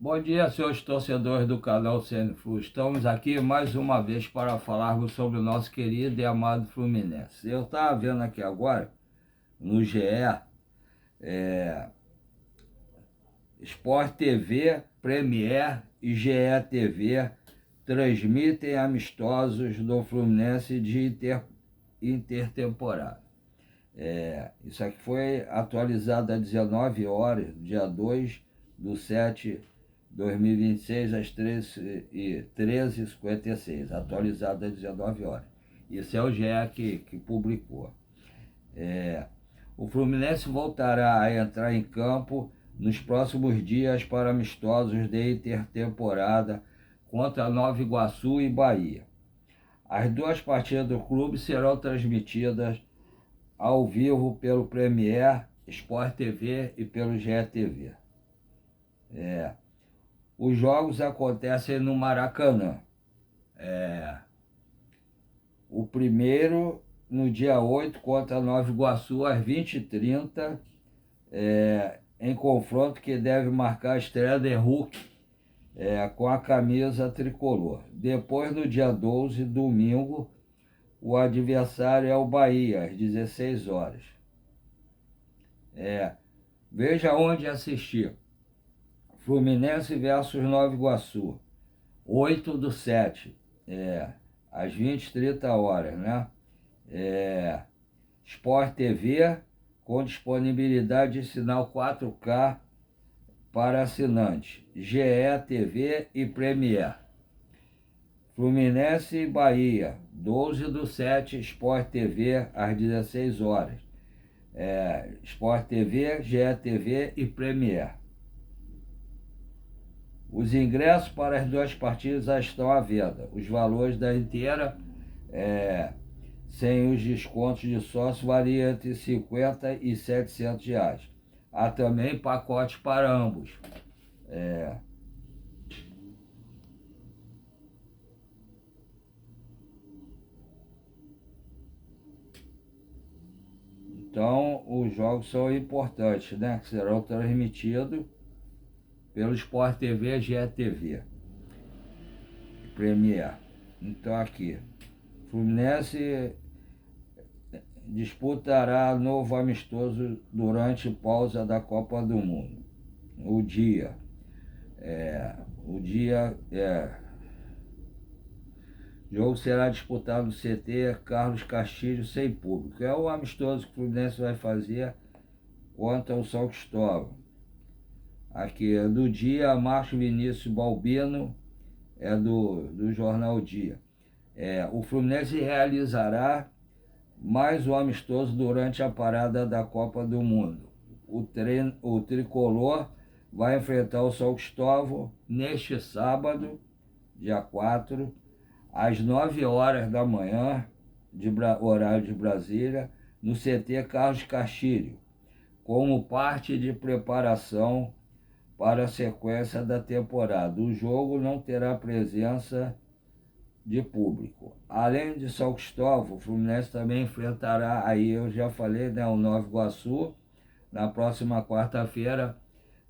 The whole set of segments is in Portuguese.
Bom dia, senhores torcedores do canal CNFlu. Estamos aqui mais uma vez para falarmos sobre o nosso querido e amado Fluminense. Eu estava vendo aqui agora, no GE, Sport TV, Premier e GE TV transmitem amistosos do Fluminense de intertemporada. Isso aqui foi atualizado às 19 horas, dia 2/7/2026, às 13h56, atualizado às 19 horas. Isso é o GE que publicou. O Fluminense voltará a entrar em campo nos próximos dias para amistosos de intertemporada contra Nova Iguaçu e Bahia. As duas partidas do clube serão transmitidas ao vivo pelo Premier, Sport TV e pelo GE Os jogos acontecem no Maracanã. O primeiro no dia 8 contra Nova Iguaçu às 20h30, em confronto que deve marcar a estreia de Hulk com a camisa tricolor. Depois, no dia 12, domingo, o adversário é o Bahia, às 16 horas. Veja onde assistir. Fluminense versus Nova Iguaçu, 8/7, às 20h30, né? Sport TV, com disponibilidade de sinal 4K para assinantes, GE TV e Premier. Fluminense e Bahia, 12/7, Sport TV, às 16 horas. Sport TV, GE TV e Premier. Os ingressos para as duas partidas já estão à venda. Os valores da inteira, sem os descontos de sócio, variam entre R$50 e R$700. Há também pacotes para ambos. Então, os jogos são importantes, né? Que serão transmitidos pelo Sport TV, GE TV, Premier. Então, aqui, Fluminense disputará novo amistoso durante pausa da Copa do Mundo. O jogo será disputado no CT Carlos Castilho, sem público. É o amistoso que o Fluminense vai fazer contra o São Cristóvão. Aqui, do dia, Márcio Vinícius Balbino, do jornal Dia. O Fluminense realizará mais um amistoso durante a parada da Copa do Mundo. O tricolor vai enfrentar o São Cristóvão neste sábado, dia 4, às 9 horas da manhã, horário de Brasília, no CT Carlos Castilho, como parte de preparação para a sequência da temporada. O jogo não terá presença de público. Além de São Cristóvão, o Fluminense também enfrentará, aí eu já falei, né, o Nova Iguaçu, na próxima quarta-feira,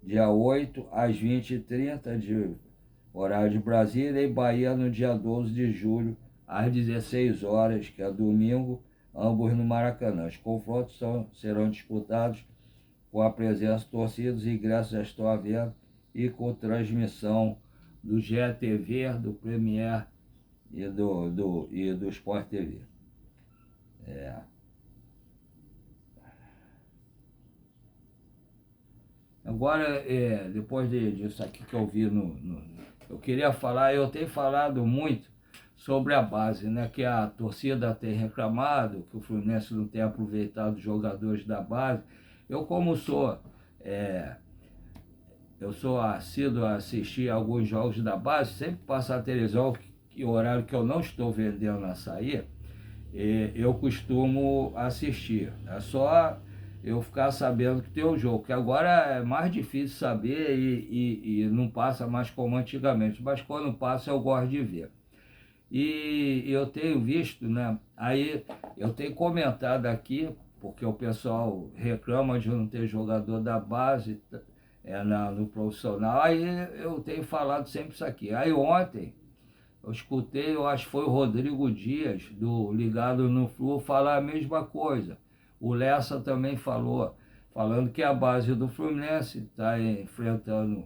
dia 8, às 20h30, de horário de Brasília, e Bahia no dia 12 de julho, às 16 horas, que é domingo, ambos no Maracanã. Os confrontos serão disputados com a presença de torcidas, os ingressos já estão à venda e com transmissão do GE do Premier e do Sport TV. Agora, depois disso aqui que eu vi eu queria falar, eu tenho falado muito sobre a base, né? Que a torcida tem reclamado, que o Fluminense não tem aproveitado os jogadores da base. Eu, como sou assíduo a assistir alguns jogos da base, sempre passa a televisão, que horário que eu não estou vendendo açaí, eu costumo assistir. É só eu ficar sabendo que tem o jogo, que agora é mais difícil saber e não passa mais como antigamente, mas quando passa eu gosto de ver. E eu tenho visto, né? Aí eu tenho comentado aqui, porque o pessoal reclama de não ter jogador da base, no profissional. Aí eu tenho falado sempre isso aqui. Aí ontem eu escutei, eu acho que foi o Rodrigo Dias, do Ligado no Flu, falar a mesma coisa. O Lessa também falou, falando que a base do Fluminense está enfrentando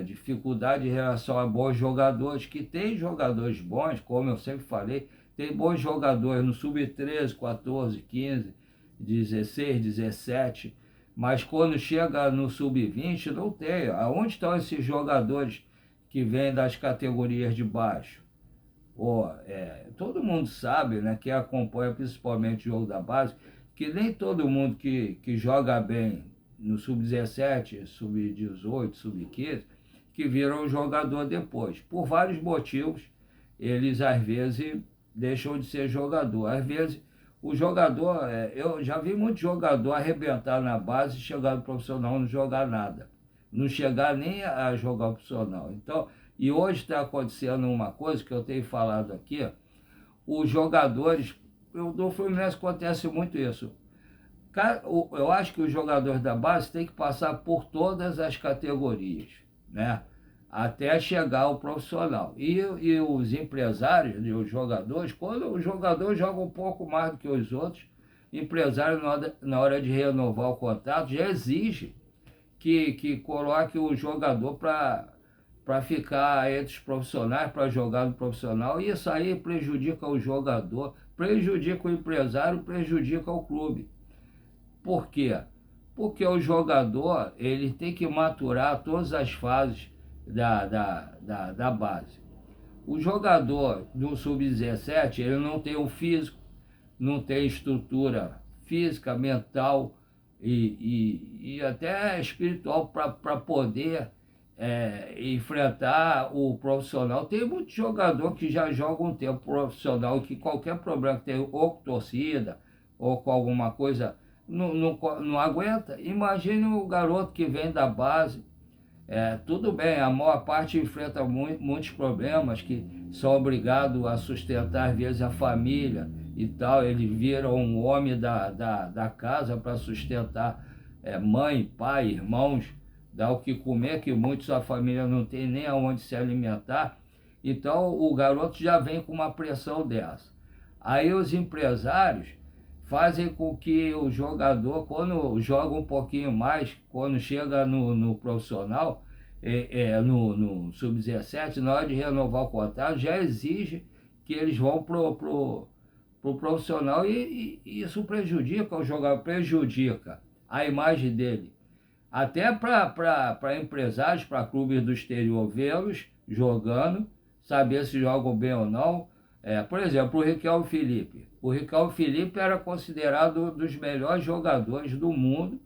dificuldade em relação a bons jogadores, que tem jogadores bons, como eu sempre falei, tem bons jogadores no sub-13, 14, 15, 16, 17, mas quando chega no sub-20 não tem. Aonde estão esses jogadores que vêm das categorias de baixo? Todo mundo sabe, né, que acompanha principalmente o jogo da base, que nem todo mundo que joga bem no sub-17, sub-18, sub-15, que vira um jogador depois. Por vários motivos, eles às vezes deixam de ser jogador. Às vezes o jogador, eu já vi muito jogador arrebentar na base e chegar no profissional e não jogar nada. Não chegar nem a jogar profissional. Então, e hoje está acontecendo uma coisa que eu tenho falado aqui, os jogadores, do Fluminense acontece muito isso. Eu acho que os jogadores da base têm que passar por todas as categorias, né? Até chegar ao profissional. E os empresários e os jogadores, quando o jogador joga um pouco mais do que os outros, empresário na hora de renovar o contrato já exige que coloque o jogador para ficar entre os profissionais, para jogar no profissional, e isso aí prejudica o jogador, prejudica o empresário, prejudica o clube. Por quê? Porque o jogador ele tem que maturar todas as fases da base. O jogador do sub-17, ele não tem um físico, não tem estrutura física, mental e até espiritual para poder enfrentar o profissional. Tem muito jogador que já joga um tempo profissional, que qualquer problema que tem, ou com torcida, ou com alguma coisa, não aguenta. Imagine o garoto que vem da base. Tudo bem, a maior parte enfrenta muitos problemas, que são obrigados a sustentar, às vezes, a família e tal. Ele vira um homem da casa para sustentar mãe, pai, irmãos, dar o que comer, que muitos a família não tem nem aonde se alimentar. Então o garoto já vem com uma pressão dessa. Aí os empresários fazem com que o jogador, quando joga um pouquinho mais, quando chega no profissional, no sub-17, na hora de renovar o contrato, já exige que eles vão pro profissional e isso prejudica o jogador, prejudica a imagem dele. Até para empresários, para clubes do exterior vê-los jogando, saber se jogam bem ou não. Por exemplo, o Riquelme Felipe. O Riquelme Felipe era considerado um dos melhores jogadores do mundo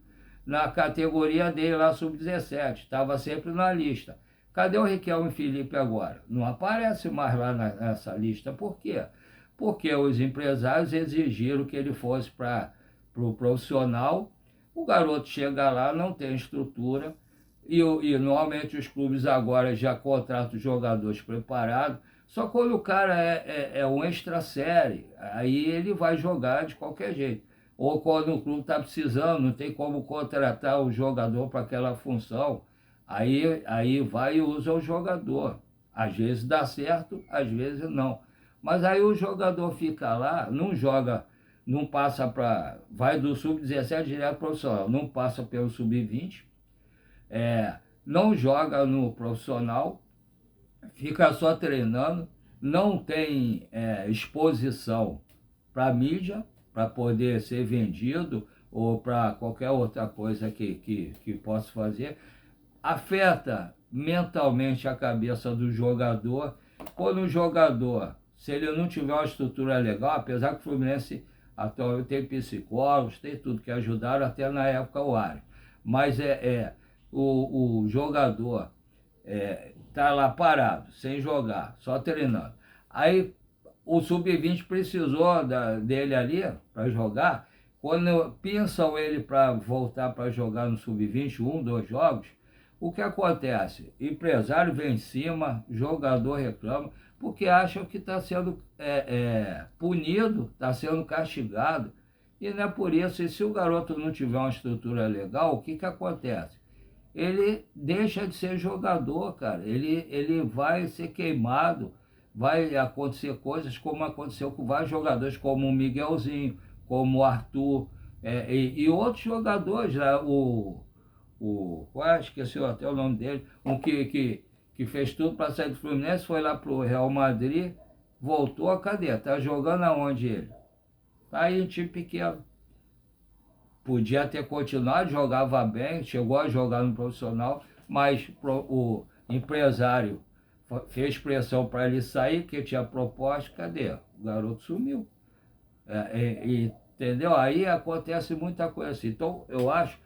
na categoria dele lá, sub-17. Estava sempre na lista. Cadê o Riquelme Felipe agora? Não aparece mais lá nessa lista. Por quê? Porque os empresários exigiram que ele fosse para o profissional. O garoto chega lá, não tem estrutura. E normalmente os clubes agora já contratam jogadores preparados. Só quando o cara é um extra-série, aí ele vai jogar de qualquer jeito. Ou quando o clube está precisando, não tem como contratar o jogador para aquela função, aí vai e usa o jogador. Às vezes dá certo, às vezes não. Mas aí o jogador fica lá, não joga, não passa vai do sub-17 direto para o profissional, não passa pelo sub-20, não joga no profissional, fica só treinando, não tem exposição para mídia, para poder ser vendido ou para qualquer outra coisa que possa fazer. Afeta mentalmente a cabeça do jogador. Quando o jogador, se ele não tiver uma estrutura legal, apesar que o Fluminense atualmente tem psicólogos, tem tudo que ajudaram, até na época o Ares, mas o jogador tá lá parado, sem jogar, só treinando. Aí o sub-20 precisou dele ali para jogar. Quando pensam ele para voltar para jogar no sub-20, 2 jogos, o que acontece? Empresário vem em cima, jogador reclama, porque acham que está sendo punido, está sendo castigado. E não é por isso. E se o garoto não tiver uma estrutura legal, o que acontece? ele deixa de ser jogador, cara. Ele vai ser queimado, vai acontecer coisas como aconteceu com vários jogadores, como o Miguelzinho, como o Arthur, e outros jogadores, né? Esqueci até o nome dele, um que fez tudo para sair do Fluminense, foi lá pro Real Madrid, voltou, cadê? Tá jogando aonde ele? Tá aí em time pequeno. Podia ter continuado, jogava bem, chegou a jogar no profissional, mas o empresário fez pressão para ele sair, porque tinha proposta, cadê? O garoto sumiu. Entendeu? Aí acontece muita coisa assim. Então, eu acho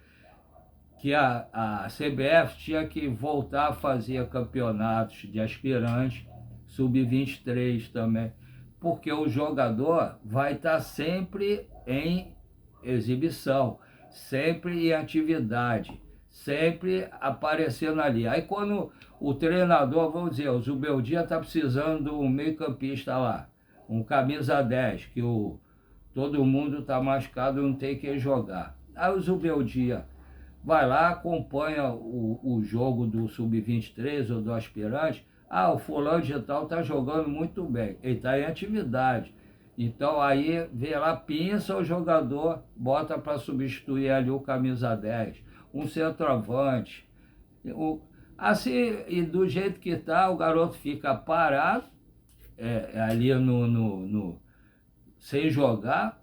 que a CBF tinha que voltar a fazer campeonatos de aspirantes, sub-23 também, porque o jogador vai estar sempre em exibição, sempre em atividade, sempre aparecendo ali. Aí quando o treinador, vamos dizer, o Zubeldia está precisando de um meio-campista lá, um camisa 10, que todo mundo está machucado e não tem quem jogar. Aí o Zubeldia vai lá, acompanha o jogo do Sub-23 ou do aspirante. Ah, o fulano de tal está jogando muito bem, ele está em atividade. Então aí vê lá, pinça o jogador, bota para substituir ali o camisa 10, um centroavante. Assim, e do jeito que está, o garoto fica parado, ali sem jogar,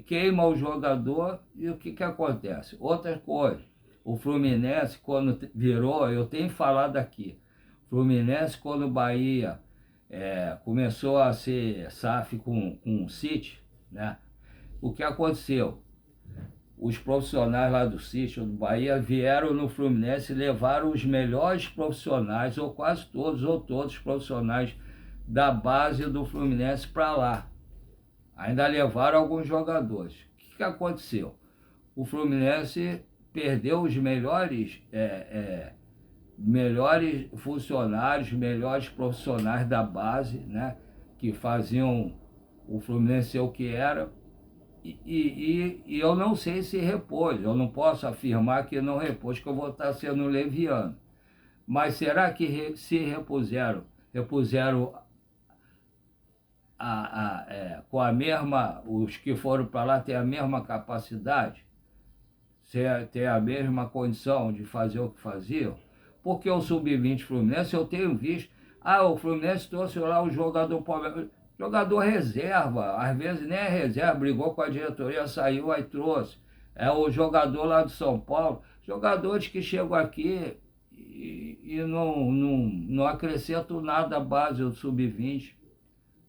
queima o jogador e o que acontece? Outra coisa, o Fluminense, quando virou, eu tenho falado aqui, Fluminense, quando o Bahia começou a ser SAF com o City, né? O que aconteceu? Os profissionais lá do City, do Bahia, vieram no Fluminense e levaram os melhores profissionais, ou quase todos, ou todos os profissionais da base do Fluminense para lá. Ainda levaram alguns jogadores. O que aconteceu? O Fluminense perdeu os melhores funcionários, melhores profissionais da base, né? Que faziam o Fluminense ser o que era. E eu não sei se repôs. Eu não posso afirmar que não repôs, que eu vou estar sendo leviano. Mas será que se repuseram? Repuseram com a mesma, os que foram para lá têm a mesma capacidade, têm a mesma condição de fazer o que faziam? Porque o Sub-20 Fluminense, eu tenho visto, o Fluminense trouxe lá o jogador reserva, às vezes nem é reserva, brigou com a diretoria, saiu, aí trouxe. É o jogador lá de São Paulo, jogadores que chegam aqui e não acrescentam nada à base do Sub-20.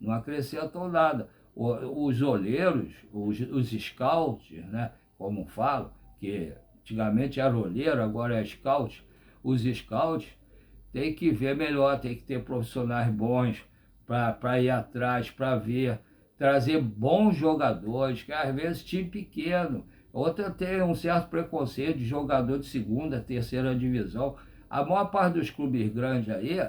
Não acrescentam nada. Os olheiros, os scouts, né, como falam, que antigamente era olheiro, agora é scout, os scouts têm que ver melhor, tem que ter profissionais bons para ir atrás, para ver, trazer bons jogadores, que às vezes time pequeno, outra tem um certo preconceito de jogador de segunda, terceira divisão. A maior parte dos clubes grandes aí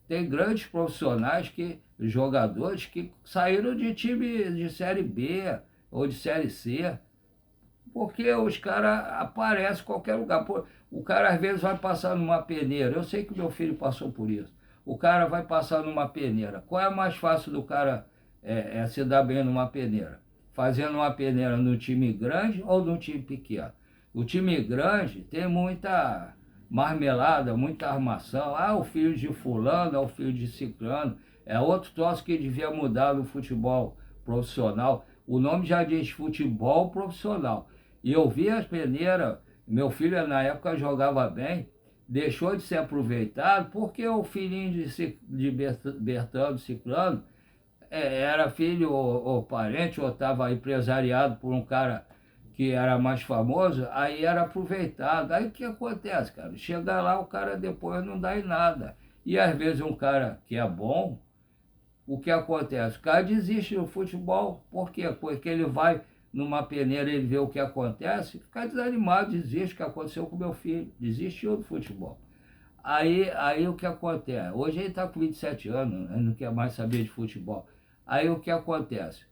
tem grandes profissionais, jogadores que saíram de time de Série B ou de Série C, porque os caras aparecem em qualquer lugar. O cara às vezes vai passar numa peneira, eu sei que meu filho passou por isso. O cara vai passar numa peneira. Qual é mais fácil do cara se dar bem numa peneira? Fazendo uma peneira no time grande ou no time pequeno? O time grande tem muita marmelada, muita armação. O filho de fulano, o filho de ciclano. É outro troço que devia mudar no futebol profissional. O nome já diz futebol profissional. E eu vi as peneiras, meu filho na época jogava bem, deixou de ser aproveitado porque o filhinho de Bertando Ciclano era filho ou parente, ou estava empresariado por um cara que era mais famoso, aí era aproveitado. Aí o que acontece, cara? Chega lá, o cara depois não dá em nada. E às vezes um cara que é bom, o que acontece? O cara desiste do futebol, por quê? Porque ele vai numa peneira, ele vê o que acontece, fica desanimado, desiste, o que aconteceu com meu filho, desistiu do futebol. Aí o que acontece? Hoje ele está com 27 anos, né? Não quer mais saber de futebol. Aí o que acontece?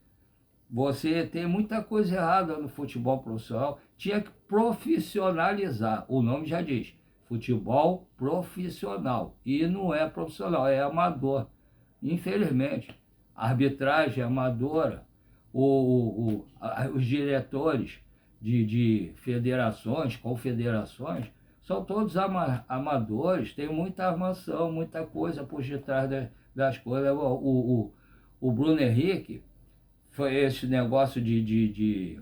você tem muita coisa errada no futebol profissional. Tinha que profissionalizar. O nome já diz, futebol profissional. E não é profissional, é amador. Infelizmente, a arbitragem é amadora. Os diretores de federações, confederações, são todos amadores, tem muita armação, muita coisa por detrás das coisas. O Bruno Henrique foi esse negócio de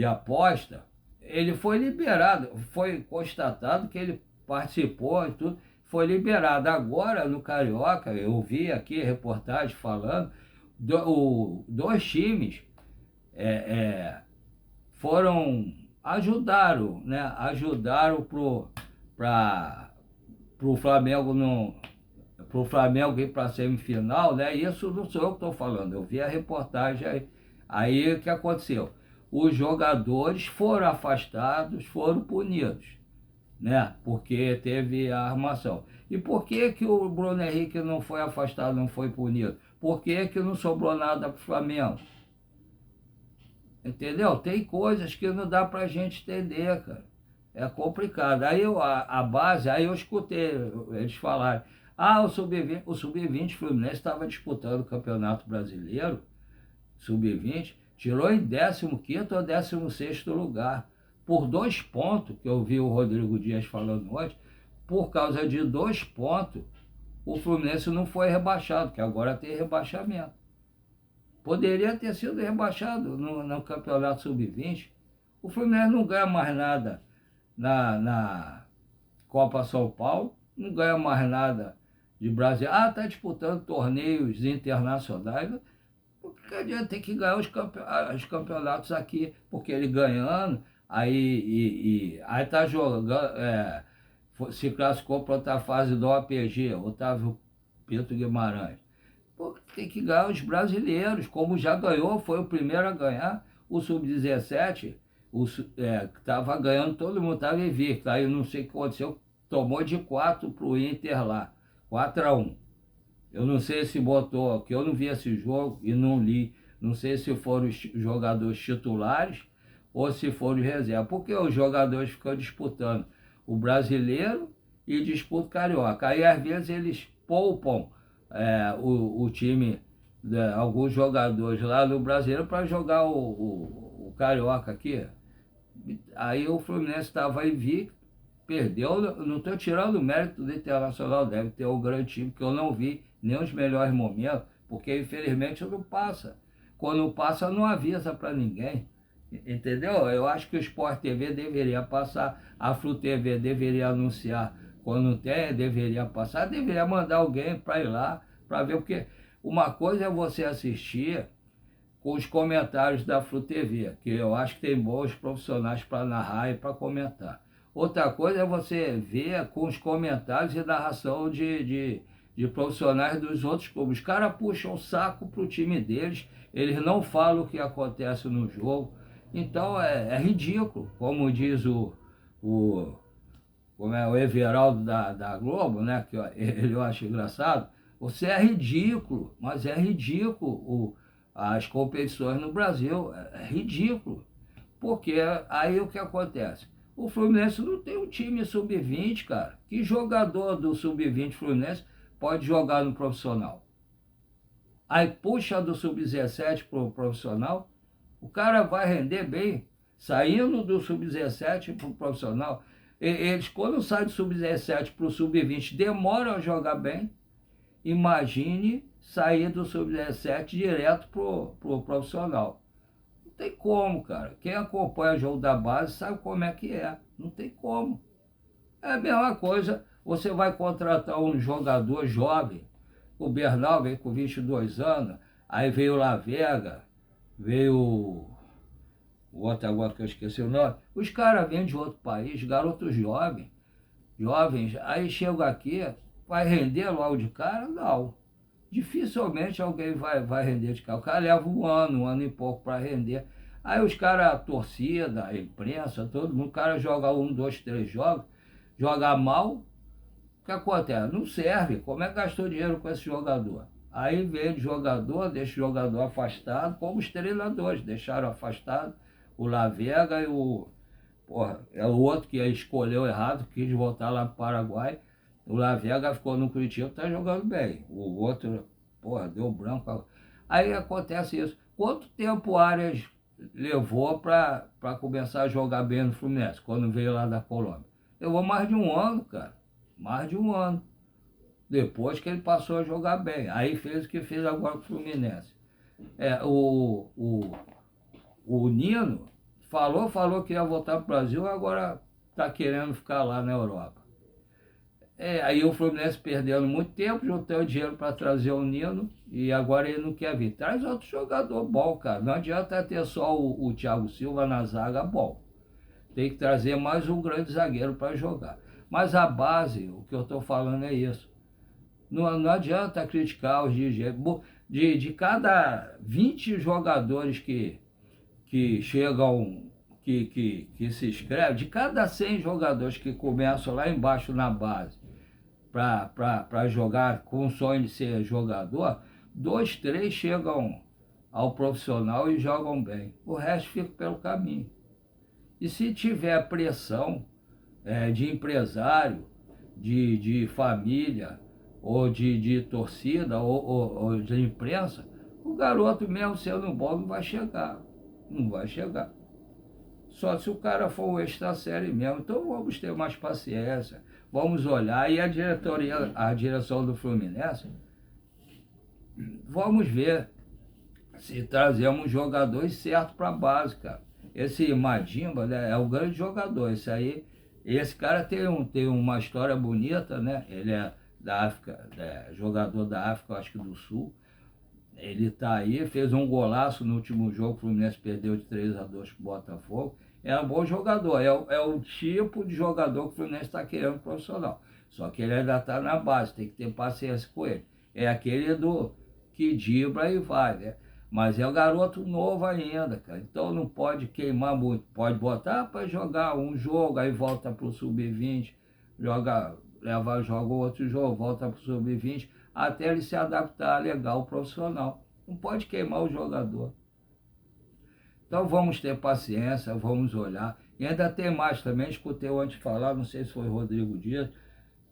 aposta, ele foi liberado, foi constatado que ele participou e tudo, foi liberado. Agora, no Carioca, eu vi aqui reportagem falando, dois times é, é, ajudaram, né? Ajudaram pro Flamengo para o Flamengo ir para a semifinal, né? Isso não sou eu que estou falando, eu vi a reportagem aí. Aí o que aconteceu? Os jogadores foram afastados, foram punidos, né? Porque teve a armação. E por que que o Bruno Henrique não foi afastado, não foi punido? Por que que não sobrou nada para o Flamengo? Entendeu? Tem coisas que não dá para a gente entender, cara. É complicado. Aí a base, aí eu escutei eles falarem, o Sub-20 Fluminense estava disputando o Campeonato Brasileiro, Sub-20, tirou em 15º ou 16º lugar. Por 2 pontos, que eu vi o Rodrigo Dias falando hoje, por causa de 2 pontos, o Fluminense não foi rebaixado, que agora tem rebaixamento. Poderia ter sido rebaixado no Campeonato Sub-20. O Fluminense não ganha mais nada na Copa São Paulo, não ganha mais nada de Brasil. Está disputando torneios internacionais. Porque adianta ter que ganhar os campeonatos aqui, porque ele ganhando, aí tá jogando, se classificou para outra fase do OPG, Otávio Pinto Guimarães. Pô, tem que ganhar os brasileiros, como já ganhou, foi o primeiro a ganhar, o Sub-17, que estava ganhando, todo mundo estava invicto. Aí não sei o que aconteceu, tomou de 4 para o Inter lá, 4-1. Eu não sei se botou, que eu não vi esse jogo e não li, não sei se foram os jogadores titulares ou se foram os reservas, porque os jogadores ficam disputando o brasileiro e disputam o carioca. Aí às vezes eles poupam o time, alguns jogadores lá no brasileiro para jogar o carioca aqui. Aí o Fluminense estava invicto, perdeu, não estou tirando o mérito do Internacional, deve ter um grande time que eu não vi nem os melhores momentos, porque infelizmente não passa. Quando passa, não avisa para ninguém. Entendeu? Eu acho que o Sport TV deveria passar, a Flu TV deveria anunciar quando tem, deveria passar, deveria mandar alguém para ir lá, para ver, porque uma coisa é você assistir com os comentários da Flu TV, que eu acho que tem bons profissionais para narrar e para comentar. Outra coisa é você ver com os comentários e narração de profissionais dos outros clubes. Os caras puxam o saco pro time deles, eles não falam o que acontece no jogo. Então é ridículo, como diz o Everaldo da Globo, né? Que eu acho engraçado. Você é ridículo, mas é ridículo as competições no Brasil. É ridículo. Porque aí o que acontece? O Fluminense não tem um time sub-20, cara. Que jogador do sub-20 Fluminense pode jogar no profissional? Aí puxa do sub-17 para o profissional, o cara vai render bem, saindo do sub-17 para o profissional. Eles, quando saem do sub-17 para o sub-20, demoram a jogar bem. Imagine sair do sub-17 direto para o profissional. Não tem como, cara. Quem acompanha o jogo da base sabe como é que é. Não tem como. É a mesma coisa, você vai contratar um jogador jovem. O Bernal veio com 22 anos, aí veio o La Vega, veio o outro agora que eu esqueci o nome. Os caras vêm de outro país, garotos jovens, aí chegam aqui, vai render logo de cara? Não. Dificilmente alguém vai render de cara. O cara leva um ano e pouco para render. Aí os caras, a torcida, a imprensa, todo mundo, o cara joga 1, 2, 3 jogos, joga mal, o que acontece? Não serve. Como é que gastou dinheiro com esse jogador? Aí vem o jogador, deixa o jogador afastado, como os treinadores deixaram afastado o Lavega e o... Porra, é o outro que escolheu errado, quis voltar lá para o Paraguai. O Lavega ficou no Curitiba, tá jogando bem. O outro, porra, deu branco. Aí acontece isso. Quanto tempo o Arias levou para começar a jogar bem no Fluminense, quando veio lá da Colômbia? Levou mais de um ano, cara. Mais de um ano. Depois que ele passou a jogar bem. Aí fez o que fez agora com o Fluminense. O Nino falou que ia voltar para o Brasil, agora está querendo ficar lá na Europa. Aí o Fluminense perdendo muito tempo, juntando dinheiro para trazer o Nino, e agora ele não quer vir. Traz outro jogador bom, cara. Não adianta ter só o Thiago Silva na zaga bom. Tem que trazer mais um grande zagueiro para jogar. Mas a base, o que eu estou falando é isso. Não adianta criticar os dirigentes. De cada 20 jogadores que chegam, que se inscrevem, de cada 100 jogadores que começam lá embaixo na base para jogar com o sonho de ser jogador, 2, 3 chegam ao profissional e jogam bem. O resto fica pelo caminho. E se tiver pressão de empresário, de família, ou de torcida, ou de imprensa, o garoto mesmo sendo bom não vai chegar. Não vai chegar. Só se o cara for o extra série mesmo. Então vamos ter mais paciência, vamos olhar. E a direção do Fluminense, vamos ver se trazemos jogadores certos para a base, cara. Esse Madimba, né, é um grande jogador. Esse cara tem uma história bonita, né? Ele é da África, jogador da África, acho que do Sul. Ele tá aí, fez um golaço no último jogo, o Fluminense perdeu de 3-2 pro Botafogo. É um bom jogador, é o tipo de jogador que o Fluminense está querendo profissional. Só que ele ainda está na base, tem que ter paciência com ele. É aquele que dribla e vai, né? Mas é um garoto novo ainda, cara. Então não pode queimar muito. Pode botar para jogar um jogo, aí volta pro Sub-20, joga outro jogo, volta pro Sub-20, até ele se adaptar legal ao profissional. Não pode queimar o jogador. Então vamos ter paciência, vamos olhar. E ainda tem mais também, escutei antes falar, não sei se foi Rodrigo Dias,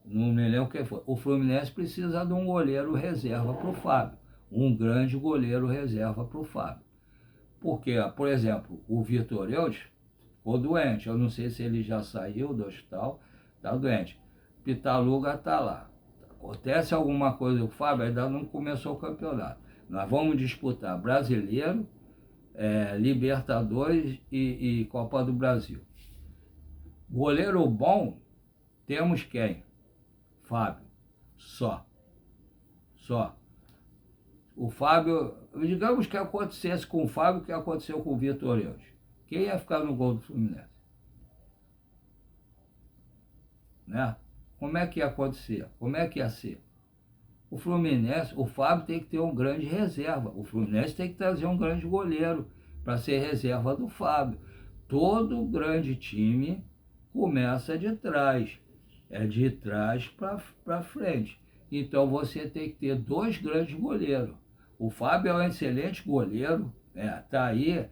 não me lembro quem foi. O Fluminense precisa de um goleiro reserva para o Fábio. Um grande goleiro reserva para o Fábio. Porque, por exemplo, o Vitor Eudes ficou doente. Eu não sei se ele já saiu do hospital, está doente. Pitaluga está lá. Acontece alguma coisa com o Fábio, ainda não começou o campeonato. Nós vamos disputar Brasileiro, Libertadores e Copa do Brasil. Goleiro bom, temos quem? Fábio. Só. O Fábio, digamos que acontecesse com o Fábio o que aconteceu com o Vitor Eudes. Quem ia ficar no gol do Fluminense? Né? Como é que ia acontecer? Como é que ia ser? O Fluminense, o Fábio tem que ter um grande reserva. O Fluminense tem que trazer um grande goleiro para ser reserva do Fábio. Todo grande time começa de trás. É de trás para frente. Então você tem que ter 2 grandes goleiros. O Fábio é um excelente goleiro. Tá aí,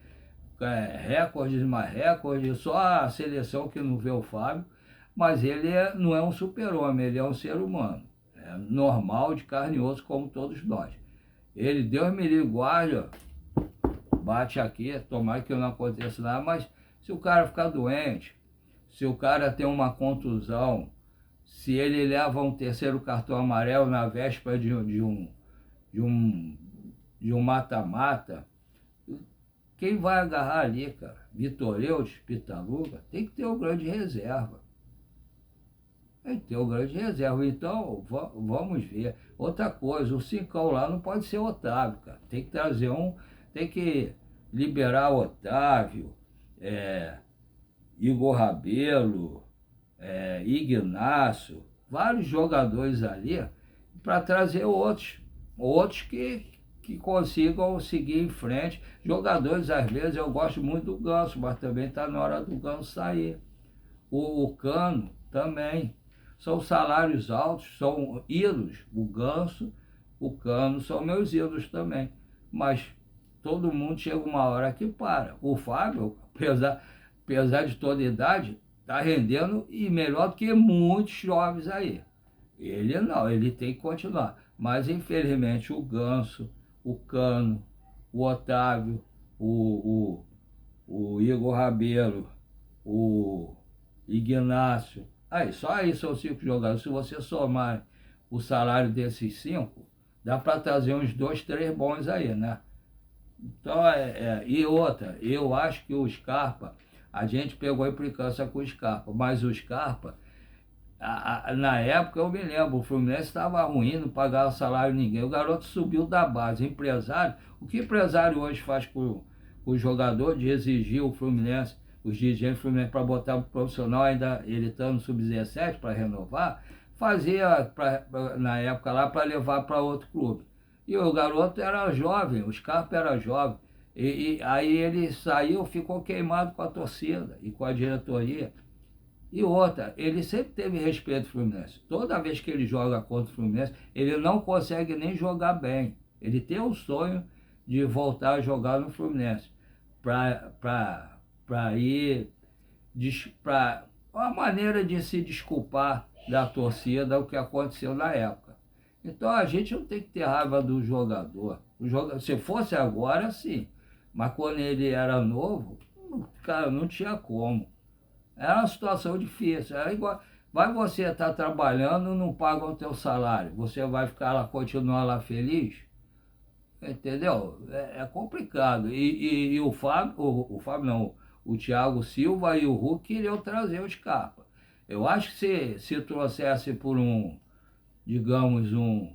recordes mais recordes, só a seleção que não vê o Fábio. Mas ele não é um super-homem, ele é um ser humano. Normal, de carne e osso, como todos nós. Ele, Deus me livre, guarda, bate aqui, tomara que não aconteça nada, mas se o cara ficar doente, se o cara tem uma contusão, se ele leva um terceiro cartão amarelo na véspera de um mata-mata, quem vai agarrar ali, cara? Vitor Eudes, Pitaluga, tem que ter um grande reserva. Tem que ter um grande reserva. Então, vamos ver. Outra coisa, o Cincão lá não pode ser Otávio, cara. Tem que trazer tem que liberar Otávio, Igor Rabelo, Ignacio, vários jogadores ali, para trazer outros que consigam seguir em frente. Jogadores, às vezes, eu gosto muito do Ganso, mas também está na hora do Ganso sair. O Cano também. São salários altos, são ídolos, o Ganso o Cano são meus ídolos também. Mas todo mundo chega uma hora que para. O Fábio, apesar de toda a idade, está rendendo e melhor do que muitos jovens aí. Ele não, ele tem que continuar. Mas infelizmente o Ganso, o Cano, o Otávio, o Igor Rabelo, o Ignácio, só aí são 5 jogadores. Se você somar o salário desses 5, dá para trazer uns 2, 3 bons aí, né? Então, e outra, eu acho que o Scarpa, a gente pegou implicância com o Scarpa, mas o Scarpa, na época eu me lembro, o Fluminense estava ruim, não pagava salário ninguém, o garoto subiu da base, empresário, o que empresário hoje faz com o jogador de exigir o Fluminense, os dirigentes do Fluminense para botar o profissional, ainda ele estando no sub-17 para renovar, fazia na época lá para levar para outro clube. E o garoto era jovem, o Scarpa era jovem. E aí ele saiu, ficou queimado com a torcida e com a diretoria. E outra, ele sempre teve respeito ao Fluminense. Toda vez que ele joga contra o Fluminense, ele não consegue nem jogar bem. Ele tem o sonho de voltar a jogar no Fluminense. Para ir, para uma maneira de se desculpar da torcida o que aconteceu na época. Então a gente não tem que ter raiva do jogador. Se fosse agora, sim. Mas quando ele era novo, cara, não tinha como. Era uma situação difícil. Era igual, vai você estar trabalhando, não pagam o teu salário. Você vai ficar lá, continuar lá feliz? Entendeu? É complicado. E o Fábio, o Fábio não, o Thiago Silva e o Hulk queriam trazer o Scarpa. Eu acho que se trouxesse por digamos, um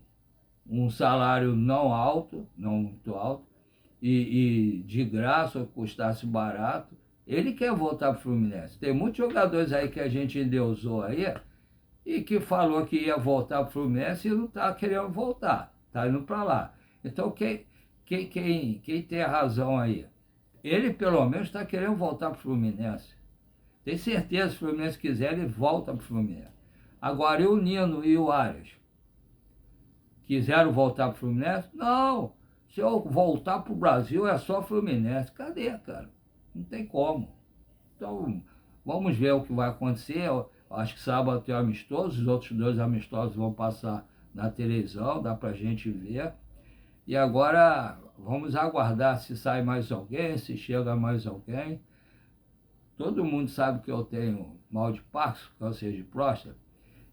salário não alto, não muito alto, e de graça, ou custasse barato, ele quer voltar para o Fluminense. Tem muitos jogadores aí que a gente endeusou aí, e que falou que ia voltar para o Fluminense e não está querendo voltar, está indo para lá. Então, quem tem a razão aí? Ele, pelo menos, está querendo voltar para o Fluminense. Tem certeza, se o Fluminense quiser, ele volta para o Fluminense. Agora, e o Nino e o Arias? Quiseram voltar para o Fluminense? Não. Se eu voltar para o Brasil, é só Fluminense. Cadê, cara? Não tem como. Então, vamos ver o que vai acontecer. Eu acho que sábado tem amistoso, os outros 2 amistosos vão passar na televisão, dá para a gente ver. E agora, vamos aguardar se sai mais alguém, se chega mais alguém. Todo mundo sabe que eu tenho mal de Parkinson, câncer de próstata,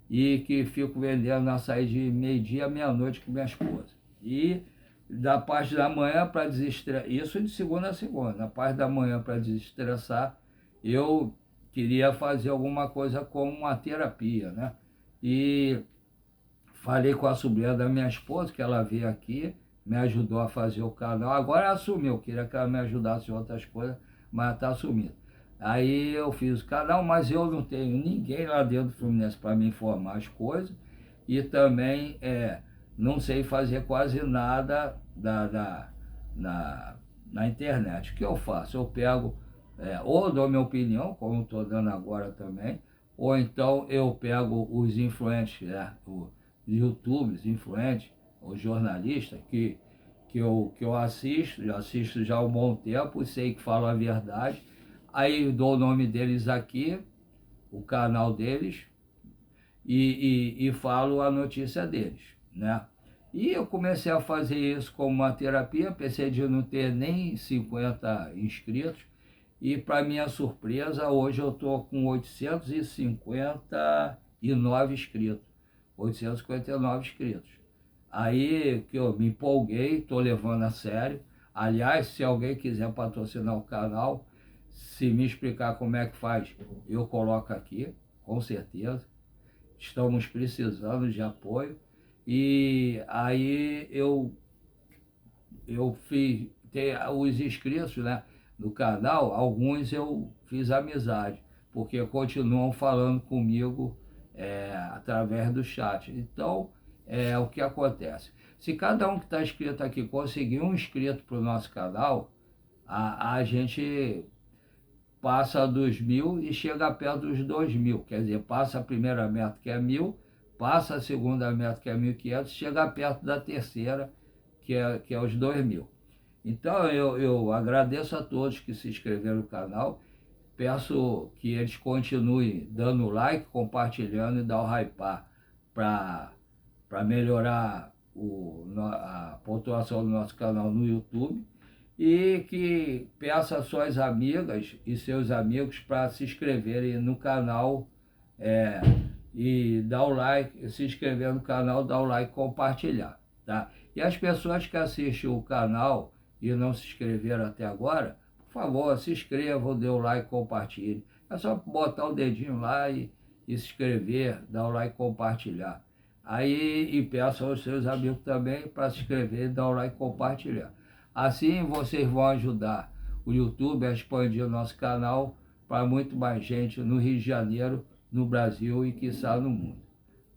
e que fico vendendo açaí de meio-dia à meia-noite com minha esposa. E da parte da manhã para desestressar, isso de segunda a segunda, na parte da manhã para desestressar, eu queria fazer alguma coisa como uma terapia, né? E falei com a sobrinha da minha esposa, que ela veio aqui, me ajudou a fazer o canal. Agora ela assumiu, queria que ela me ajudasse em outras coisas, mas está assumindo. Aí eu fiz o canal, mas eu não tenho ninguém lá dentro do Fluminense para me informar as coisas. E também não sei fazer quase nada na internet. O que eu faço? Eu pego, ou dou minha opinião, como estou dando agora também, ou então eu pego os influentes, os youtubers influentes, os jornalistas, que eu assisto já há um bom tempo, e sei que falam a verdade. Aí dou o nome deles aqui, o canal deles, e falo a notícia deles, né? E eu comecei a fazer isso como uma terapia, pensei de não ter nem 50 inscritos, e para minha surpresa, hoje eu estou com 859 inscritos. 859 inscritos. Aí que eu me empolguei, estou levando a sério. Aliás, se alguém quiser patrocinar o canal, se me explicar como é que faz, eu coloco aqui, com certeza. Estamos precisando de apoio. E aí eu fiz, tem os inscritos, né, do canal, alguns eu fiz amizade, porque continuam falando comigo através do chat. Então, o que acontece? Se cada um que está inscrito aqui conseguir um inscrito para o nosso canal, a gente passa dos 1.000 e chega perto dos 2.000. Quer dizer, passa a primeira meta, que é 1.000, passa a segunda meta, que é 1.500, chega perto da terceira, que é os 2.000. Então eu agradeço a todos que se inscreveram no canal, peço que eles continuem dando like, compartilhando e dar o hypar para melhorar a pontuação do nosso canal no YouTube, e que peça às suas amigas e seus amigos para se inscreverem no canal, e dar o like, se inscrever no canal, dar o like e compartilhar, tá? E as pessoas que assistem o canal e não se inscreveram até agora, por favor, se inscrevam, dê o like, compartilhe. É só botar o dedinho lá e se inscrever, dar o like e compartilhar. Aí, e peço aos seus amigos também para se inscrever, dar o like e compartilhar. Assim vocês vão ajudar o YouTube a expandir o nosso canal para muito mais gente no Rio de Janeiro, no Brasil e quiçá no mundo,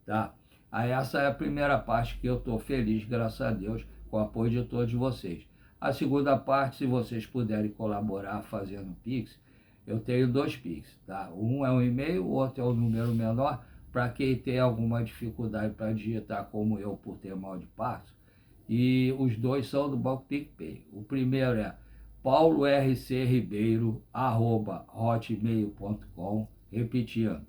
tá? Aí essa é a primeira parte, que eu estou feliz, graças a Deus, com o apoio de todos vocês. A segunda parte, se vocês puderem colaborar fazendo Pix, eu tenho 2 Pix, tá? Um é um e-mail, o outro é um número menor, para quem tem alguma dificuldade para digitar, como eu, por ter mal de passo. E os 2 são do Banco PicPay. O primeiro é paulorcribeiro@hotmail.com, repetindo,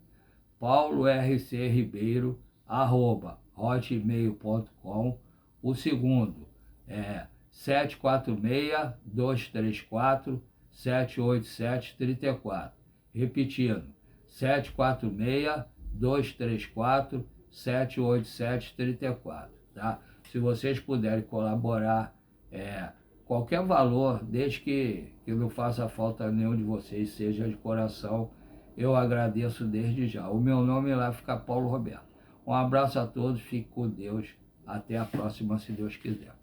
paulorcribeiro@hotmail.com. O segundo é 746-234-787-34. Repetindo, 746-234-787-34, tá? Se vocês puderem colaborar, qualquer valor, desde que não faça falta a nenhum de vocês, seja de coração, eu agradeço desde já. O meu nome lá fica Paulo Roberto. Um abraço a todos, fique com Deus. Até a próxima, se Deus quiser.